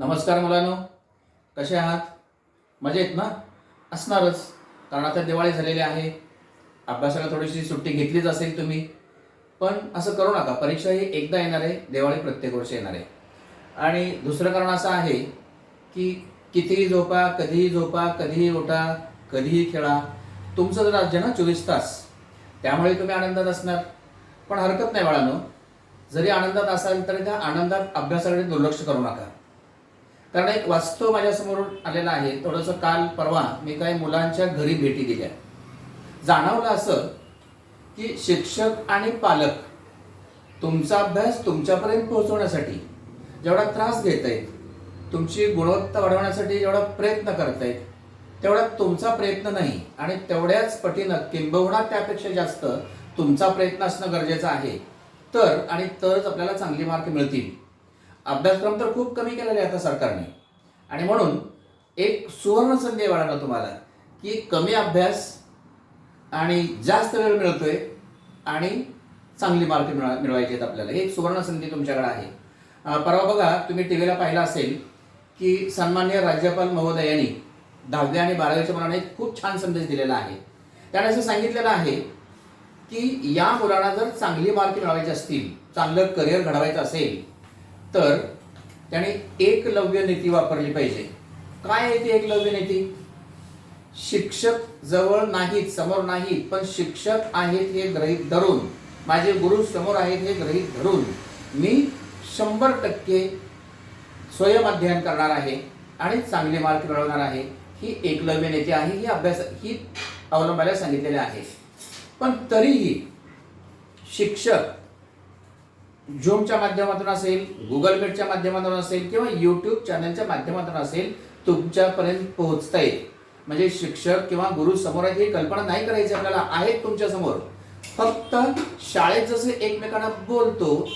नमस्कार मुलांनो, कसे आहात? मजेत ना? असणारच, कारण आता दिवाळी झालेली आहे. अभ्यासाला थोडीशी सुट्टी घेतलीच असेल तुम्ही. पण असं करू नका, परीक्षा ही एकदा येणार आहे, दिवाळी प्रत्येक वर्षी येणार आहे. आणि दुसरं कारण असं आहे की कितीही झोपा, कधीही झोपा, कधीही उठा, कधीही खेळा, तुमचं जर राज्य ना 24 तास, त्यामुळे तुम्ही आनंदात असणार. पण हरकत नाही बाळांनो, जरी आनंदात असाल तरी त्या आनंदात अभ्यासाकडे दुर्लक्ष करू नका. कारण एक वास्तव माझ्यासमोर आलेला आहे. थोडंसं काल परवा मी काही मुलांच्या घरी भेटी दिल्या. जाणवलं असं की शिक्षक आणि पालक तुमचा अभ्यास तुमच्यापर्यंत पोहोचवण्यासाठी जेवढा त्रास घेत आहेत, तुमची गुणवत्ता वाढवण्यासाठी जेवढा प्रयत्न करतायत, तेवढा तुमचा प्रयत्न नाही. आणि तेवढ्याच पटीनं किंबहुना त्यापेक्षा जास्त तुमचा प्रयत्न असणं गरजेचं आहे. तरच आपल्याला चांगली मार्क मिळतील. अभ्यासक्रम तर खूप कमी केलेले आहे आता सरकारने. आणि म्हणून एक सुवर्ण संधी आहे बाळांनो तुम्हाला, की कमी अभ्यास आणि जास्त वेळ मिळतोय आणि चांगली मार्क मिळवायची आहेत आपल्याला. एक सुवर्ण संधी तुमच्याकडे आहे. परवा बघा, तुम्ही टीव्हीला पाहिलं असेल की सन्माननीय राज्यपाल महोदयांनी 10वी आणि 12वीच्या मुलांना एक खूप छान संदेश दिलेला आहे. त्याने असं सांगितलेलं आहे की या मुलांना जर चांगली मार्क मिळवायची असतील, चांगलं करिअर घडवायचं असेल, तर त्याने एकलव्य नीती वापरली पाहिजे. काय आहे ती एकलव्य नीती? शिक्षक जवळ नाहीत, समोर नाहीत, पण शिक्षक आहेत हे गृहीत धरून, माझे गुरु समोर आहेत हे गृहीत धरून मी 100% स्वयं अध्ययन करणार आहे आणि चांगले मार्क मिळवणार आहे. ही एकलव्य नीती आहे. ही अवलंबायला सांगितलेली आहे. पण तरीही शिक्षक झूमच्या माध्यमातून असेल, गुगल मीटच्या माध्यमातून असेल किंवा यूट्यूब चॅनलच्या माध्यमातून असेल, तुमच्यापर्यंत पोहोचतायत. म्हणजे शिक्षक किंवा गुरु समोर आहेत ही कल्पना नाही करायची आपल्याला, आहेत तुमच्या समोर. फक्त शाळेत जसे एकमेकांना बोलतो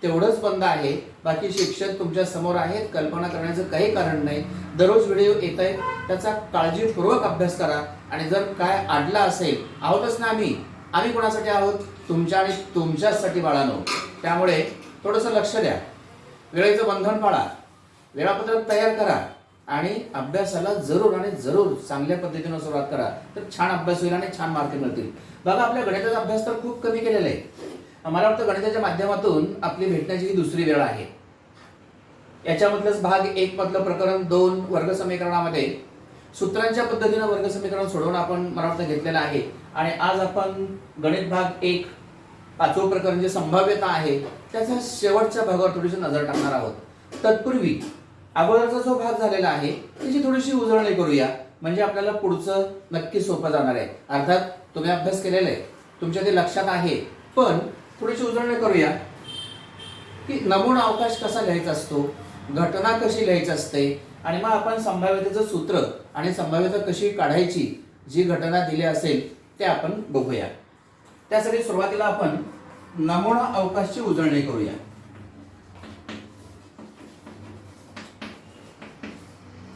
तेवढंच बंद आहे. बाकी शिक्षक तुमच्या समोर आहेत, कल्पना करण्याचं काही कारण नाही. दररोज व्हिडिओ येत आहेत, त्याचा काळजीपूर्वक अभ्यास करा. आणि जर काय अडला असेल, आहोतच ना आम्ही कोणासाठी आहोत? तुमच्या आणि तुमच्यासाठी बाळांनो. त्यामुळे थोडंसं लक्ष द्या, वेळेचं बंधन पाळा, वेळापत्रक तयार करा आणि अभ्यासाला जरूर आणि जरूर चांगल्या पद्धतीने सुरुवात करा. तर छान अभ्यास होईल आणि छान मार्क मिळतील. बघा, आपल्या गणिताचा अभ्यास तर खूप कमी केलेला आहे. मला वाटतं गणिताच्या माध्यमातून आपली भेटण्याची ही दुसरी वेळ आहे. याच्यामधलंच भाग 1 मधलं प्रकरण 2 वर्ग समीकरणामध्ये सूत्रांच्या पद्धतीनं वर्ग समीकरण सोडवून आपण मला वाटतं घेतलेलं आहे. आणि आज आपण गणित भाग 1 5वं प्रकरण जे संभाव्यता आहे त्याच्या शेवटच्या भागावर थोडीशी नजर टाकणार आहोत. तत्पूर्वी अगोदरचा जो भाग झालेला आहे त्याची थोडीशी उजळणी करूया, म्हणजे आपल्याला पुढचं नक्की सोपं जाणार आहे. अर्थात तुम्ही अभ्यास केलेला आहे, तुमच्या ते लक्षात आहे, पण थोडीशी उजळणी करूया की नमुना अवकाश कसा लिहायचा असतो, घटना कशी लिहायची असते, आणि मग आपण संभाव्यतेचं सूत्र आणि संभाव्यता कशी काढायची, जी घटना दिली असेल ते आपण बघूया. त्यासाठी सुरुवातीला आपण नमुना अवकाशची उजळणी करूया.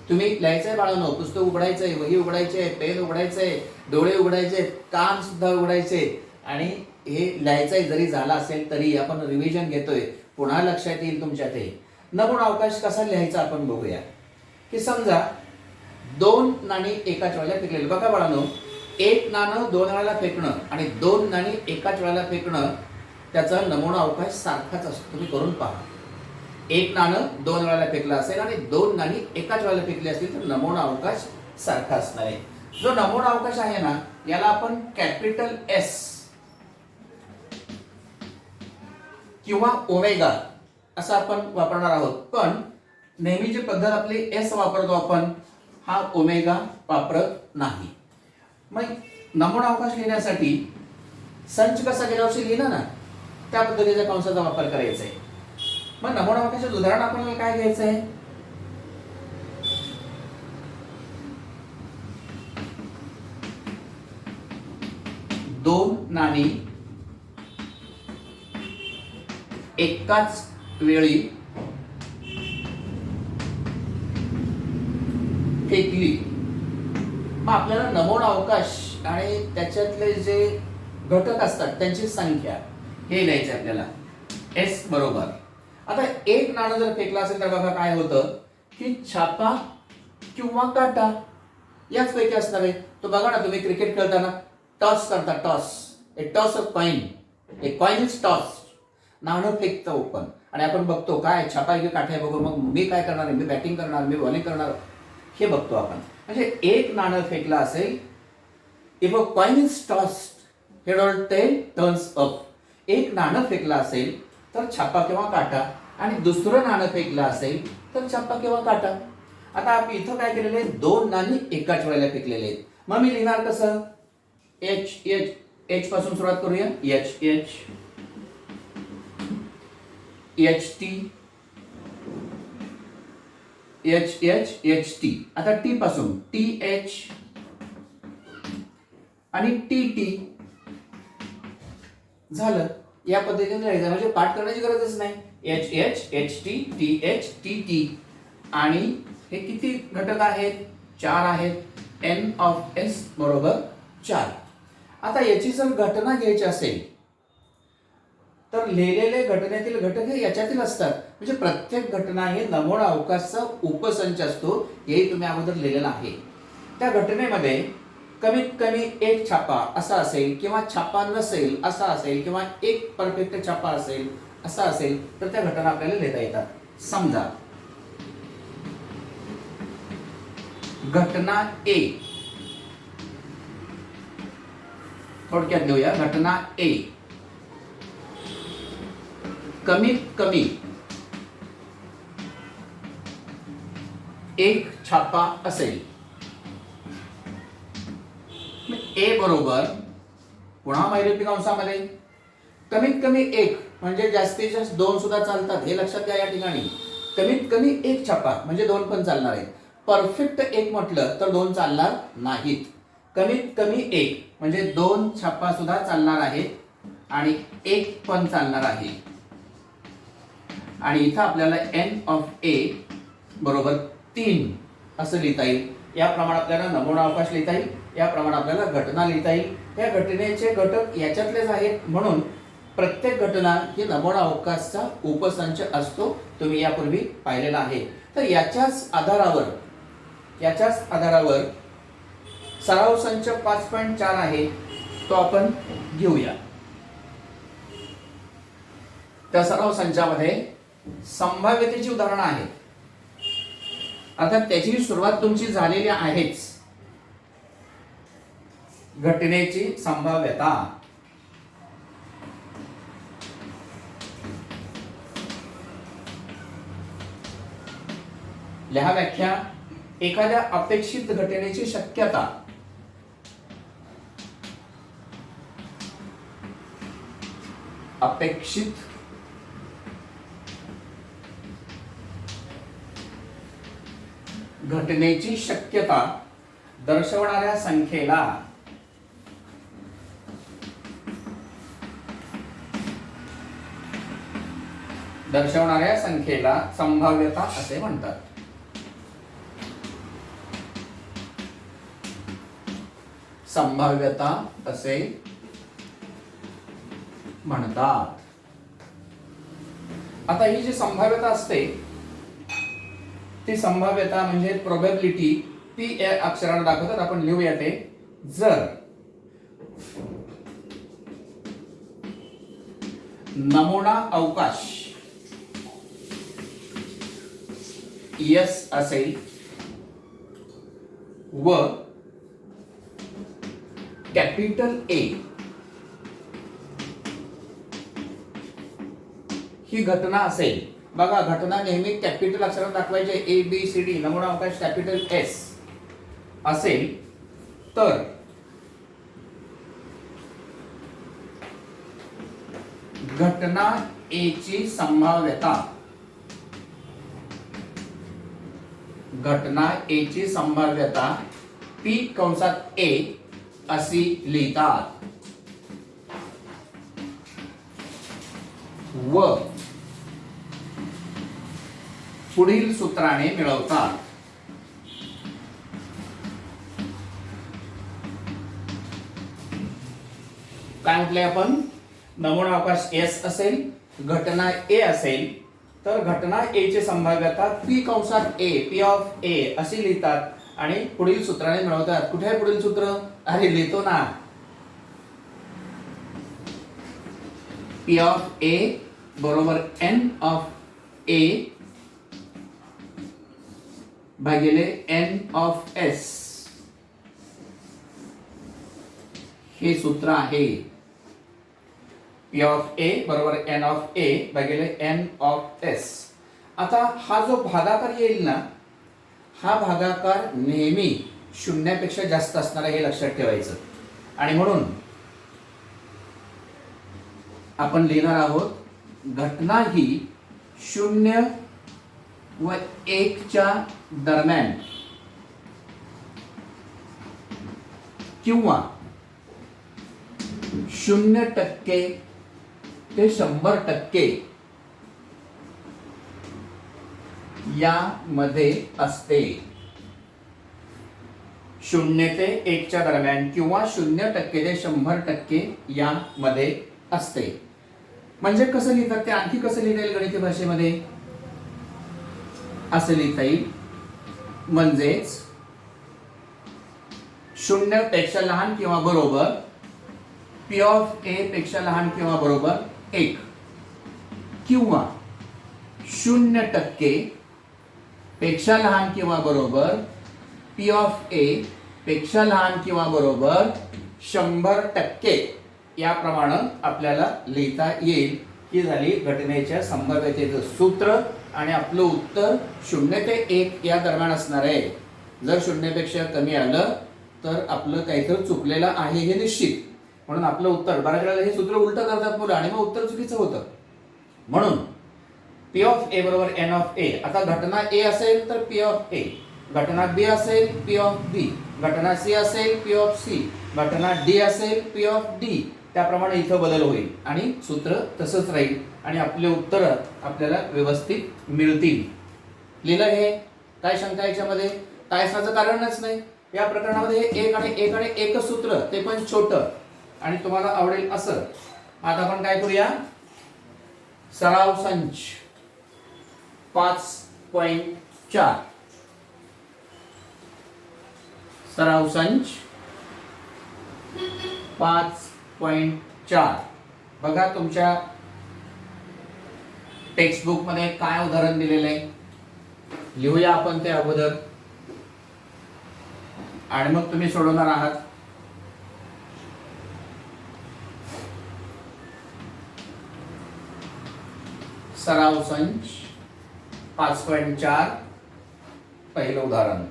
तुम्ही लिहायचंय बाळांनो, पुस्तक उघडायचंय, वही उघडायचे, पेन उघडायचंय, डोळे उघडायचे, कान सुद्धा उघडायचे आणि हे लिहायचंय. जरी झाला असेल तरी आपण रिव्हिजन घेतोय, पुन्हा लक्षात येईल तुमच्या ते. नमुना अवकाश कसा लिहायचा आपण बघूया. की समजा 2 नाणी एकाच वेळेला फेकलेली. बघा बाळांनो, 1 नाणं 2 वेळेला फेकणं आणि 2 नाणी एकाच वेळेला फेकणं, त्याचा नमुना अवकाश सारखाच असतो. तुम्ही करून पहा. 1 नाणं 2 वेळेला फेकलं असेल आणि 2 नाणी एकाच वेळेला फेकली असतील तर नमुना अवकाश सारखा असणार आहे. जो नमुना अवकाश आहे ना, याला आपण कॅपिटल एस किंवा ओमेगा असं आपण वापरणार आहोत. पण नेहमीची पद्धत आपली एस वापरतो आपण, हा ओमेगा वापरत नाही. मग नमुना अवकाश लिहिण्यासाठी संच कसा गेल्यावर्षी लिहिला ना, त्या पद्धतीच्या कंसाचा वापर करायचा आहे. मग नमुना अवकाशाचं उदाहरण आपल्याला काय घ्यायचं आहे? दोन नाणी एकाच वेळी फेकली. मग आपल्याला नमुना अवकाश आणि त्याच्यातले जे घटक असतात त्यांची संख्या हे लिहायचे आपल्याला. एस बरोबर. आता 1 नाणं जर फेकलं असेल तर बघा काय होतं की छापा किंवा काटा याच पैकी असणार आहे. तो बघा ना, तुम्ही क्रिकेट खेळताना टॉस करता, toss, A toss of coin, a coin is toss, नाणं फेकतं ओपन, आणि आपण बघतो काय छापा आहे की काठा आहे, बघू मग मी काय करणार आहे, मी बॅटिंग करणार, मी बॉलिंग करणार, हे बघतो आपण. म्हणजे एक नाणं फेकलं असेल, if a coin is tossed head or tail turns up, एक नाणं फेकलं असेल तर छापा किंवा काटा, आणि दुसरं नाणं फेकलं असेल तर छापा किंवा काटा. आता आपण इथं काय केलेलं आहे, दोन नाणी एकाच वेळेला फेकलेले आहेत. मग मी लिहिणार कसं, एच एच, एच पासून सुरुवात करूया, H H, H T, H H, H T. आता टी पासून टी एच आणि टी टी झालं. या पद्धतीने लिहायचं, म्हणजे पाठ करण्याची गरजच नाही. H H, H T, T H, T T. आणि हे किती घटक आहेत, 4 आहेत. एन ऑफ एस बरोबर 4. आता याची जर घटना घ्यायची असेल तर लिहिलेले घटनेतील घटक हे याच्यातील असतात. म्हणजे प्रत्येक घटना हे नमूना अवकाशचा उपसंच असतो, हेही तुम्ही अगोदर लिहिलेलं आहे. त्या घटनेमध्ये कमीत कमी एक छापा असा असेल, किंवा छापा नसेल असा असेल, किंवा एक परफेक्ट छापा असेल असा असेल, तर त्या घटना आपल्याला लिहिता येतात. समजा घटना ए, थोडक्यात लिहूया. घटना ए, कमीत कमी एक छापा असेल. ए बरोबर पुन्हा महिरपी कंसामध्ये कमीत कमी एक, म्हणजे जास्तीत जास्त 2 सुद्धा चालतात, हे लक्षात घ्या. या ठिकाणी कमीत कमी एक छापा म्हणजे 2 पण चालणार आहेत. परफेक्ट एक म्हटलं तर 2 चालणार नाहीत. कमीत कमी एक म्हणजे 2 छापा सुद्धा चालणार आहेत आणि एक पण चालणार आहे. आणि इथं आपल्याला एन ऑफ ए बरोबर 3 असं लिहिता येईल. याप्रमाणे आपल्याला नमुना अवकाश लिहिता येईल, याप्रमाणे आपल्याला घटना लिहिता येईल. या घटनेचे घटक याच्यातलेच आहेत, म्हणून प्रत्येक घटना ही नमुना अवकाशचा उपसंच असतो. तुम्ही यापूर्वी पाहिलेला आहे. तर याच्याच आधारावर सराव संच 5.4 आहे, तो आपण घेऊया. त्या सराव संचामध्ये संभाव्यतेची उदाहरणं आहेत. अर्थात त्याची सुरुवात तुमची झालेली आहेच. घटनेची संभाव्यता, लिहा व्याख्या. एखाद्या अपेक्षित घटनेची शक्यता, अपेक्षित घटनेची शक्यता दर्शवणाऱ्या संख्येला संभाव्यता असे म्हणतात. संभाव्यता असे म्हणतात. आता ही जी संभाव्यता असते, ती संभाव्यता म्हणजे प्रोबॅबिलिटी, पी या अक्षराने दाखवतात. आपण लिहूया ते. जर नमुना अवकाश यस असेल व कॅपिटल ए ही घटना असेल. बघा, घटना नेहमी कॅपिटल अक्षरात दाखवायचे. ए बी सी डी, नमुना अवकाश कॅपिटल एस असेल तर घटना ए ची संभाव्यता, पी कंसात ए अशी लिहितात व पुढील सूत्राने मिळवतात. काय म्हटलंय आपण? नमुना अवकाश एस असेल, घटना ए असेल तर घटना ए ची संभाव्यता पी कंसात ए, पी ऑफ ए अशी लिहितात आणि पुढील सूत्राने मिळवतात. कुठे आहे पुढील सूत्र? अरे लिहितो ना. पी ऑफ ए बरोबर एन ऑफ ए भागिले एन ऑफ एस, हे सूत्र आहे. पी ऑफ ए बरोबर एन ऑफ ए भागिले एन ऑफ एस. आता हा जो भागाकार येईल ना, हा भागाकार नेहमी शून्यापेक्षा जास्त असणार आहे हे लक्षात ठेवायचं. आणि म्हणून आपण लिहिणार आहोत घटना ही 0 व 1 च्या दरम्यान किंवा 0% ते 100% यामध्ये असते. 0 ते 1 च्या दरम्यान किंवा 0% ते 100% यामध्ये असते. म्हणजे कसं लिहितात ते, आणखी कसं लिहिता येईल गणिती भाषेमध्ये? असं लिहिता येईल, म्हणजेच 0 पेक्षा लहान किंवा बरोबर पी ऑफ ए पेक्षा लहान किंवा बरोबर 1 किंवा 0% पेक्षा लहान किंवा बरोबर पी ऑफ ए पेक्षा लहान किंवा बरोबर 100% याप्रमाणे आपल्याला लिहिता येईल. ही झाली घटनेच्या संभाव्यतेचं सूत्र आणि आपलं उत्तर 0 ते 1 या दरम्यान असणार आहे. जर 0 पेक्षा कमी आलं तर आपलं काहीतरी चुकलेलं आहे हे निश्चित. म्हणून आपलं उत्तर, बऱ्याच वेळेला हे सूत्र उलट करतात मुलं आणि मग उत्तर चुकीचं होतं. म्हणून पी ऑफ ए बरोबर एन ऑफ ए. आता घटना ए असेल तर पी ऑफ ए, घटना बी असेल पी ऑफ बी, घटना सी असेल पी ऑफ सी, घटना डी असेल पी ऑफ डी. त्याप्रमाणे इथं बदल होईल आणि सूत्र तसंच राहील आणि आपले उत्तर आपल्याला व्यवस्थित मिळतील. लिहिलं हे? काय शंका याच्यामध्ये? काय असण्याचं कारणच नाही. या प्रकरणामध्ये हे 1 आणि 1 आणि एकच सूत्र, ते पण छोटं, आणि तुम्हाला आवडेल असं. आता आपण काय करूया? सराव संच 5.4. सराव संच 5.4. बघा तुमच्या टेक्स्टबुक मध्ये काय उदाहरण दिलेलं आहे, लिहूया आपण ते अगोदर आणि मग तुम्ही सोडवणार आहात. सराव संच 5.4. पहिलं उदाहरण,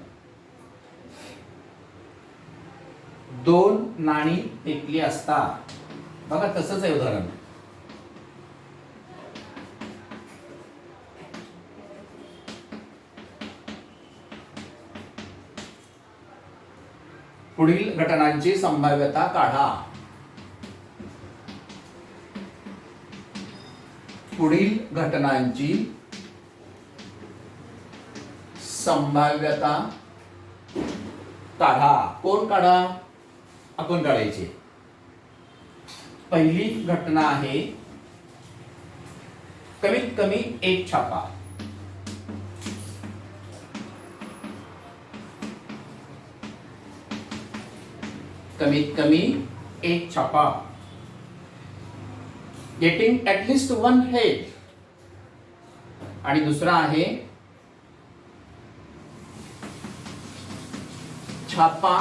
2 नाणी फेकली असता. बघा तसंच आहे उदाहरण. पुढील घटनांची संभाव्यता काढा. पुढील घटनांची संभाव्यता काढा. कोण काढा? आपण काढायची. पहिली घटना आहे कमीत कमी 1 छापा. कमीत कमी 1 छापा. Getting at least 1 head. आणि दुसरा आहे छापा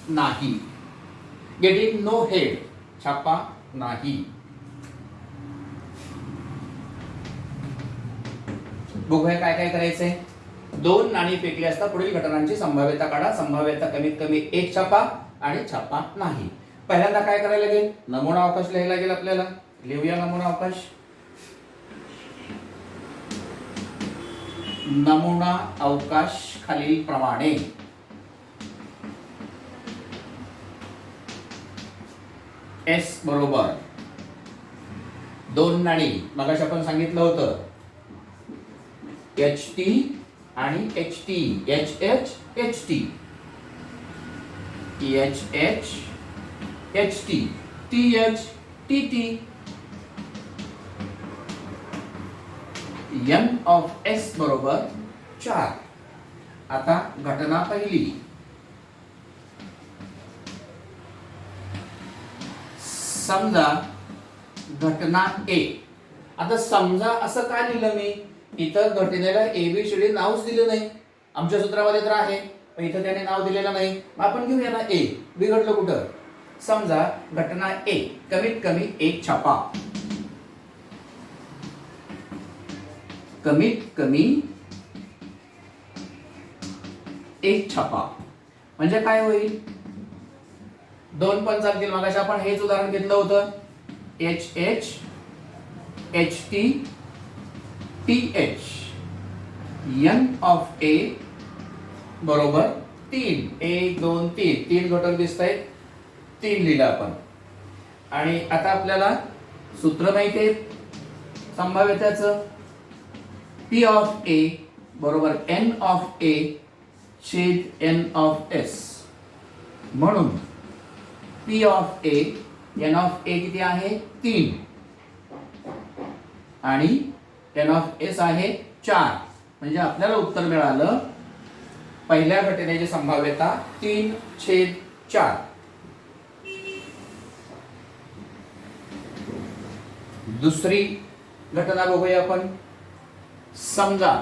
नाही. Getting no head. छापा नाही. बघूया काय काय करायचंय. 2 नाणी फेकली असता पुढील घटनांची संभाव्यता काढा. संभाव्यता कमीत कमी 1 छापा आणि छापा नाही. पहिल्यांदा काय करायला लागेल? नमुना अवकाश लिहायला लागेल आपल्याला. लिहूया नमुना अवकाश. नमुना अवकाश खालील प्रमाणे. एस बरोबर 2 नाणी. मगाशी आपण सांगितलं होतं एच टी आणि H T. H H H T. H H H T. T H T T. n of s बरोबर 4. आता घटना पहिली, समजा घटना A. आता समजा असं काय लिहिलं मी, इथं घटनेला ABCD नावच दिलं नाही. आमच्या सूत्रामध्ये तर आहे, पण इथं त्याने नाव दिलेलं नाही. मग आपण घेऊया ना A. बिघडलं कुठं? समजा घटना A, कमीत कमी एक छापा, कमीत कमी एक छापा. म्हणजे काय होईल? 2 पण चालतील. मगाशी आपण हेच उदाहरण घेतलं होतं, HH HT TH. n of A बरोबर 3. 1 2 3 तीन घटक दिसत आहेत, 3 लिहिलं आपण. आणि आता आपल्याला सूत्र माहिती आहे संभाव्यतेचं, P ऑफ A बरोबर n ऑफ A छेद n ऑफ S. म्हणून P of A n of A किती आहे? 3 आणि n ऑफ S आहे 4. म्हणजे आपल्याला उत्तर मिळालं, पहिल्या घटनेची संभाव्यता 3/4. दुसरी घटना बघूया आपण. समजा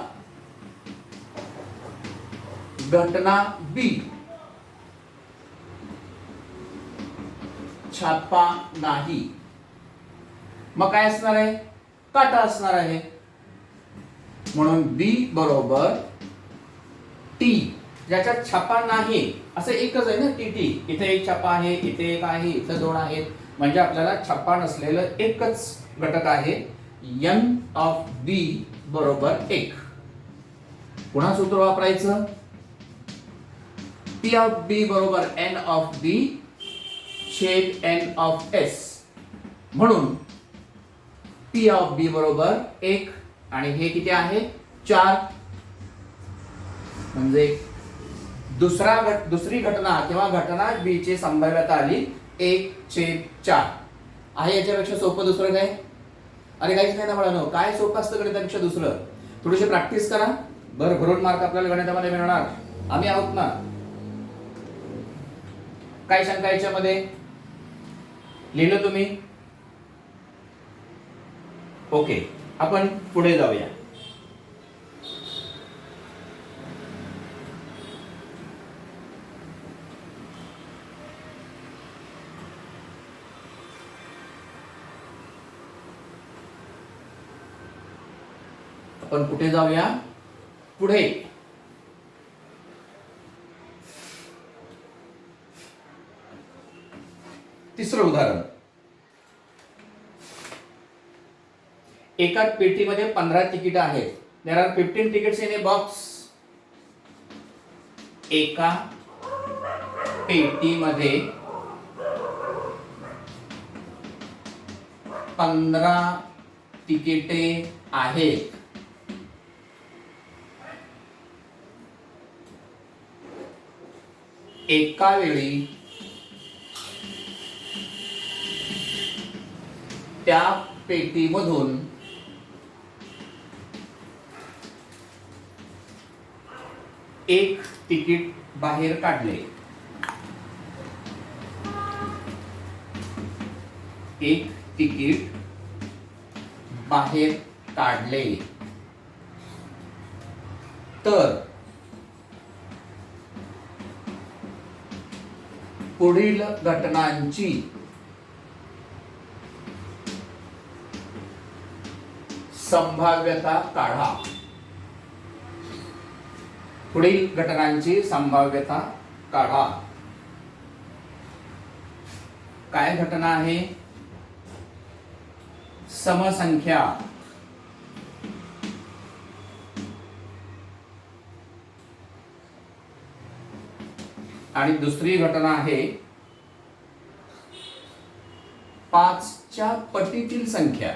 घटना B, छापा नाही. मग काय असणार आहे? काटा असणार आहे. म्हणून B बरोबर T, ज्याच्यात छापा नाही. असं एकच आहे ना, TT. इथे एक छापा आहे, इथे एक आहे, इथे 2 आहेत. म्हणजे आपल्याला छापा नसलेलं एकच घटक आहे, n ऑफ B बरोबर 1. पुन्हा सूत्र वापरायचं, P ऑफ B बरोबर n ऑफ B छेद n ऑफ S. म्हणून P ऑफ B बरोबर 1 आणि हे किती आहे? 4. म्हणजे दुसरी घटना किंवा घटना B ची संभाव्यता आली 1/4 आहे. याच्यापेक्षा सोपं दुसरं काय? अरे काहीच नाही ना मुलांनो. काय सोपं असतं गणितापेक्षा दुसरं? थोडीशी प्रॅक्टिस करा, भरभरून मार्क आपल्याला गणितामध्ये मिळणार. आम्ही आहोत ना. काय शंका याच्यामध्ये? लिहिलं तुम्ही? ओके, आपण पुढे जाऊया. आपण कुठे जाऊया? पुढे. तिसरं उदाहरण. एका पेटीमध्ये 15 तिकीट आहेत. There are 15 tickets in a box. एका पेटीमध्ये 15 तिकिटे आहेत. एका वेळी त्या पेटीमधून एक तिकीट बाहेर काढले. एक तिकीट बाहेर काढले तर पुढील घटनांची संभाव्यता काढा. पुढील घटनांची संभाव्यता काढा. काय घटना आहे? समसंख्या. आणि दुसरी घटना आहे 5च्या पटीतील संख्या.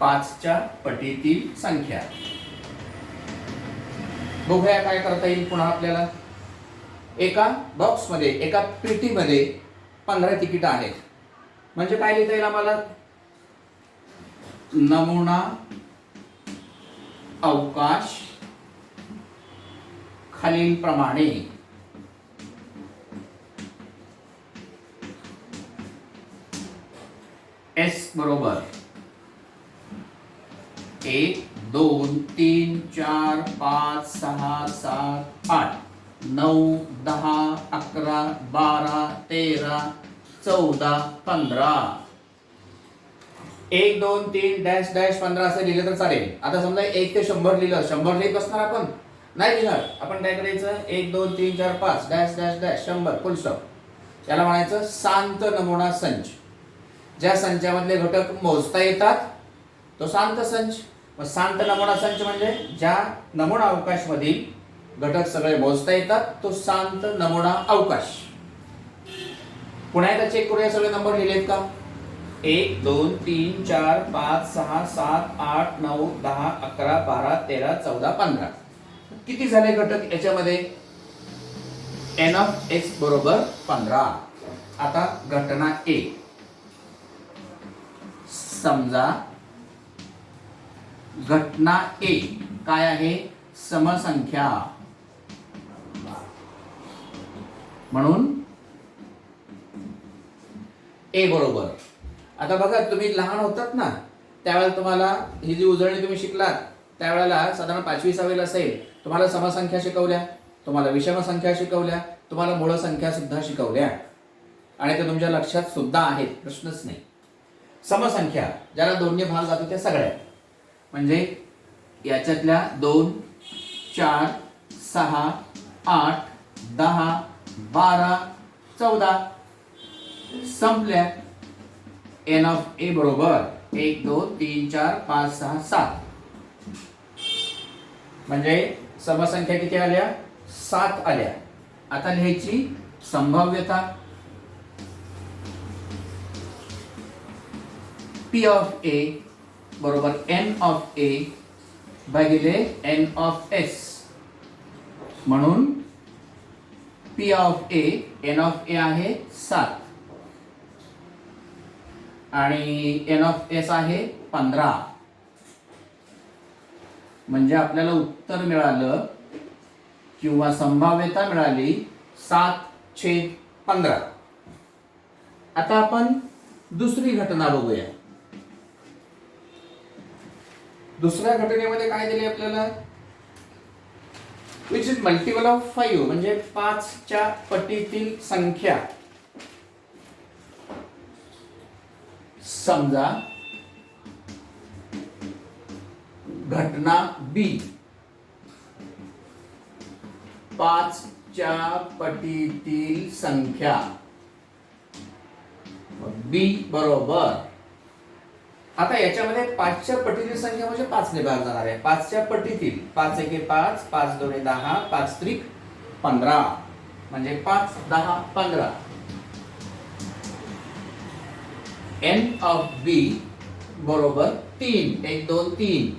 पाचच्या पटीतील संख्या. बघूया काय करता येईल पुन्हा आपल्याला. एका बॉक्समध्ये, एका पेटीमध्ये 15 तिकीट आहेत. म्हणजे काय लिहिता येईल आम्हाला? नमुना अवकाश खालील प्रमाणे. एस बरोबर 1 2 3 4 5 6 7 8 9 10 11 12 13 14 15. 1 2 3 डॅश डॅश 15 असं लिहिलं तर चालेल. आता समजा 1 ते 100 लिहिलं, 100 लिहित बसणार आपण नाही लिहिणार. आपण काय करायचं? 1 2 3 4 5 डॅश डॅश डॅश 100 फुल स्टॉप. याला म्हणायचं शांत नमुना संच. ज्या संचामधले घटक मोजता येतात तो शांत संच. मग शांत नमुना संच म्हणजे ज्या नमुना अवकाश मधील घटक सगळे मोजता येतात तो शांत नमुना अवकाश. पुन्हा एकदा चेक करूया सगळे नंबर लिहिलेत का? 1 2 3 4 5 6 7 8 9 10 11 12 13 14 15. किती झाले घटक याच्यामध्ये? एन ऑफ एक्स बरोबर 15. आता घटना ए. समजा घटना ए काय आहे? समसंख्या. म्हणून ए बरोबर. आता बघा तुम्ही लहान होतात ना त्यावेळेला तुम्हाला ही जी उजळणी तुम्ही शिकलात त्यावेळेला साधारण 5वी 6वी ला असेल, तुम्हाला समसंख्या शिकवल्या, तुम्हाला विषम संख्या शिकवल्या, तुम्हाला मूळ संख्या सुद्धा शिकवल्या आणि ते तुमच्या लक्षात सुद्धा आहेत, प्रश्नच नाही. समसंख्या ज्याला दोन्ही भाग जातो त्या सगळ्या म्हणजे याच्यातल्या 2 4 6 8 10 12 14 संपल्या. एन ऑफ ए बरोबर 1 2 3 4 5 6 7. म्हणजे समसंख्या किती आल्या? 7 आल्या. आता लिहायची संभाव्यता. P ऑफ ए बरोबर N ऑफ ए भागिले N ऑफ एस. म्हणून P of A N of A आहे 7 आणि N ऑफ एस आहे 15. म्हणजे आपल्याला उत्तर मिळालं किंवा संभाव्यता मिळाली 7/15. आता आपण दुसरी घटना बघूया. दुसऱ्या घटनेमध्ये काय दिले आपल्याला? विच इज मल्टिपल ऑफ 5 म्हणजे 5 च्या पटीतील संख्या. समजा घटना बी 5 च्या पटीतील संख्या. बी बरोबर. आता याच्यामध्ये 5 च्या पटीतील संख्या म्हणजे 5 ने भाग जाणार आहे. 5 च्या पटीतील 5 1 5 5 2 10 5 3 15 म्हणजे 5 10 15. एन ऑफ बी बरोबर 3 1 2 3.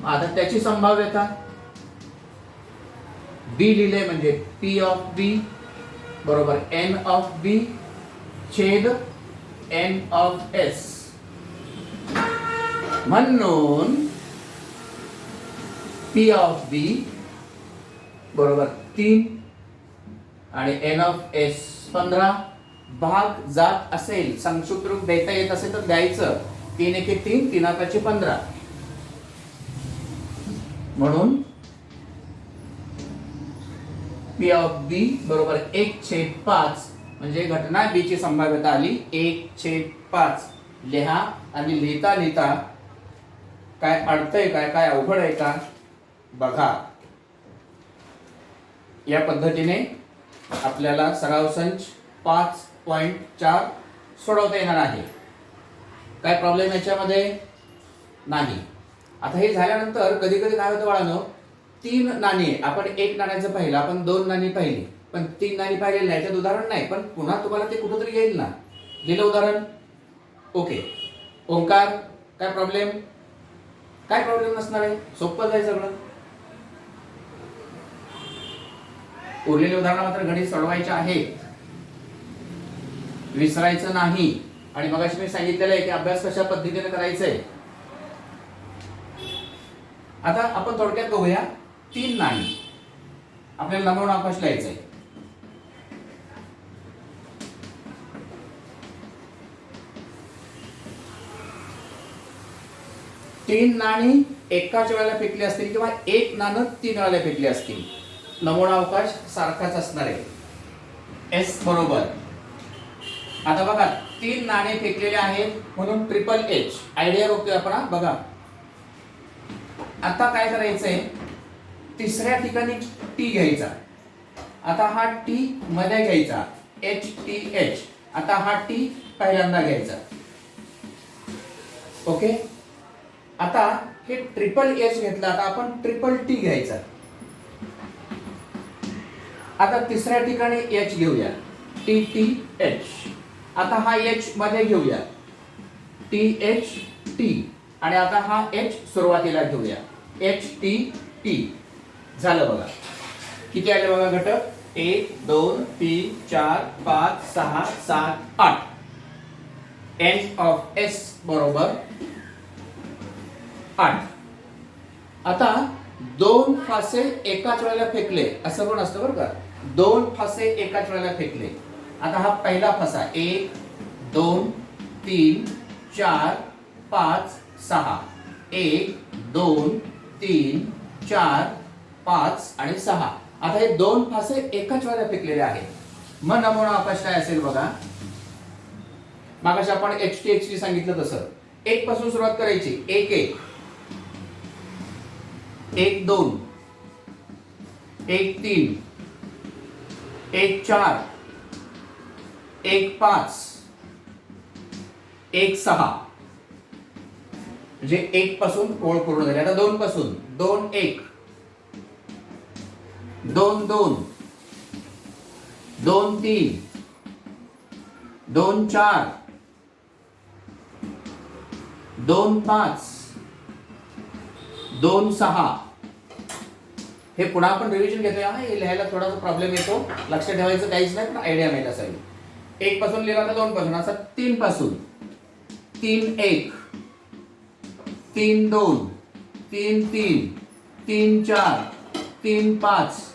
आता त्याची संभाव्यता बी लिहिले म्हणजे पी ऑफ बी बरोबर एन ऑफ बी छेद एन ऑफ एस. म्हणून पी ऑफ बी बरोबर 3 आणि एन ऑफ एस 15. भाग जात असेल, संक्षिप्त रूप देता येत असेल तर द्यायचं. 3 1 3 3 5 15. म्हणून पी ऑफ बी बरोबर 1/5 म्हणजे घटना बी ची संभाव्यता आली 1/5. लिहा आणि लिहिता लिहिता काय अडतंय काय अवघड आहे का बघा. या पद्धतीने आपल्याला सराव संच 5.4 सोडवता येणार आहे. काय प्रॉब्लेम याच्यामध्ये नाही. आता हे झाल्यानंतर कधी कधी काय होतं बाळांनो, 3 नाणी आपण 1 नाण्याचं पाहिलं, आपण 2 नाणी पाहिली पण 3 नाणी पाहिलेली नाही. त्यात उदाहरण नाही पण पुन्हा तुम्हाला ते कुठंतरी येईल ना. लिहिलं उदाहरण? ओके. ओंकार काय प्रॉब्लेम? काय प्रॉब्लेम नसणार आहे, सोपं आहे सगळं. उरलेले उदाहरण मात्र गणित सोडवायचे आहेत. विसरायचं नाही. आणि मगाशी मी सांगितलेलं आहे की अभ्यास कशा पद्धतीने करायचा आहे. आता आपण थोडक्यात बघूया. 3 नाणी आपल्याला नमुना अवकाश लिहायचा आहे. तीन नाणी एकाच वेळेला फेकली असतील किंवा एक नाणं 3 वेळेला फेकली असतील. नमुना अवकाश सारखाच असणार आहे. एस बरोबर. आता बघा 3 नाणे फेकलेले आहेत म्हणून ट्रिपल एच. आयडिया बघतोय आपण. बघा आता काय करायचंय, तिसऱ्या ठिकाणी टी घ्यायचा. आता हा टी मध्ये घ्यायचा, एच टी एच. आता हा टी पहिल्यांदा घ्यायचा. ओके. आता हे ट्रिपल एच घेतला, आता आपण ट्रिपल टी घ्यायचा. आता तिसऱ्या ठिकाणी एच घेऊया, टी टी एच. आता हा एच मध्ये घेऊया, टी एच टी. आणि आता हा एच सुरुवातीला घेऊया, एच टी टी. झालं बघा. किती आले बघा घटक. 1 2 3 4 5 6 7 8. एन ऑफ एस बरोबर 8. आता 2 फासे एकाच वेळेला फेकले असं पण असतं बरं का. 2 फासे एकाच वेळेला फेकले. आता हा पहिला फासा 1 2 3 4 5 6. 1 2 3 4 5 आणि 6. आता हे 2 फासे एकाच वेळेला फेकलेले आहेत. मग नमुना अवकाश काय असेल बघा. मागाशी आपण एच टी एच टी सांगितलं तसं 1 पासून सुरुवात करायची. 1 1 1 2 1 3 1 4 1 5 1 6. म्हणजे 1 पासून ओळ पूर्ण झाली. आता 2 पासून 2 1 2 2 2 3 2 4 2 5 2 6. हे पुन्हा आपण रिव्हिजन घेतोय. हे लिहायला थोडासा प्रॉब्लेम येतो, लक्ष ठेवायचं काहीच नाही, पण आयडिया माहित असावी. 1 पासून लिहिला तर 2 पासून. असा 3 पासून 3 1 3 2 3 3 3 4 3 5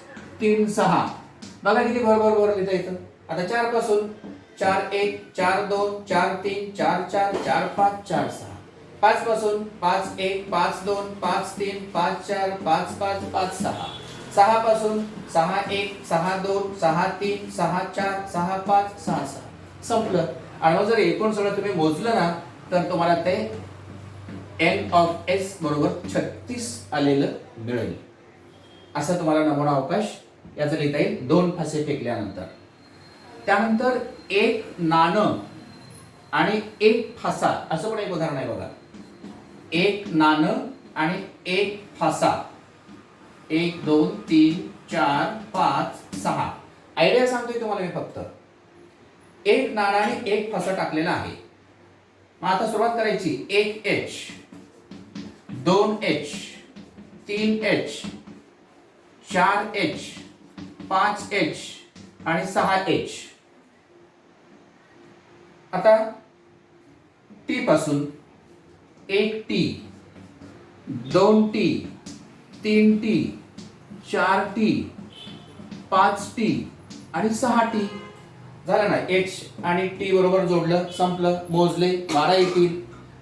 3 6. बघा किती बरोबर लिहिता येतं. आता 4 पासून 4 1 4 2 4 3 4 4 4 5 4 6. 5 पासून 5 1 5 2 5 3 5 4 5 5 5 6. 6 पासून 6 1 6 2 6 3 6 4 6 5 6 6. संपलं. आणि मग जर एकूण सगळं तुम्ही मोजलं ना तर तुम्हाला ते एन ऑफ एस बरोबर 36 आलेलं मिळेल. असं तुम्हाला नमुना अवकाश याचं लिहिता येईल 2 फासे फेकल्यानंतर. त्यानंतर 1 नाणं आणि 1 फासा असं पण एक उदाहरण आहे बघा. 1 नाणं आणि 1 फासा. 1 2 3 4 5 6. आयडिया सांगतोय तुम्हाला मी फक्त. 1 नाणं आणि 1 फासा टाकलेला आहे. मग आता सुरुवात करायची. 1 H 2 H 3 H 4 H 5 H आणि 6 एच. आता टी पासून 1 T 2 T 3 T 4 T 5 T आणि 6 टी. झालं ना. एच आणि टी बरोबर जोडलं, संपलं. मोजले 12 येतील.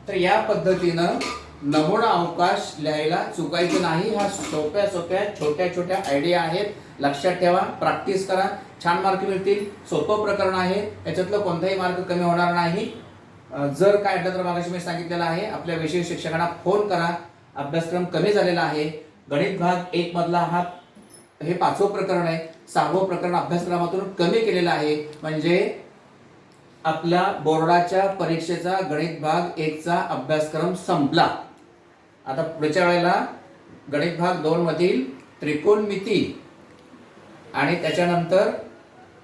तर या पद्धतीनं नमुना अवकाश लिहायला चुकायचं नाही. हा सोप्या छोट्या छोट्या आयडिया आहेत. लक्षात ठेवा, प्रॅक्टिस करा, छान मार्क मिळतील. सोपं प्रकरण आहे, याच्यातलं कोणताही मार्क कमी होणार नाही. जर काय अडलं तर मागाशी मी सांगितलेलं आहे, आपल्या विषय शिक्षकांना फोन करा. अभ्यासक्रम कमी झालेला आहे. गणित भाग 1 मधला हे 5वं प्रकरण आहे. 6वं प्रकरण अभ्यासक्रमातून कमी केलेलं आहे. म्हणजे आपल्या बोर्डाच्या परीक्षेचा गणित भाग 1चा अभ्यासक्रम संपला. आता पुढच्या वेळेला गणित भाग 2 मधील त्रिकोणमिती आणि त्याच्यानंतर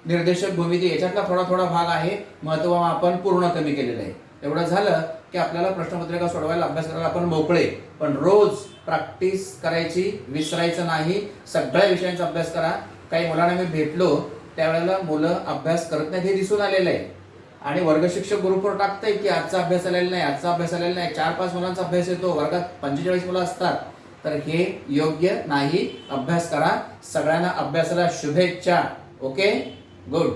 निर्देशक भूमिती याच्यातला थोडा भाग आहे. महत्व आपण पूर्ण कमी केलेलं आहे. एवढं झालं की आपल्याला प्रश्नपत्रिका सोडवायला, अभ्यास करायला आपण मोकळे. पण रोज प्रॅक्टिस करायची, विसरायचं नाही. सगळ्या विषयांचा अभ्यास करा. काही मुलांना मी भेटलो त्यावेळेला मुलं अभ्यास करत नाहीत हे दिसून आलेलं आहे. आणि वर्ग शिक्षक ग्रुपवर टाकते की आजचा अभ्यास आलेला नाही, आजचा अभ्यास आलेला नाही, 4-5 मुलांचा अभ्यास येतो, वर्गात 45 मुलं असतात, तर हे योग्य नाही. अभ्यास करा. सगळ्यांना अभ्यासाला शुभेच्छा. Okay, good.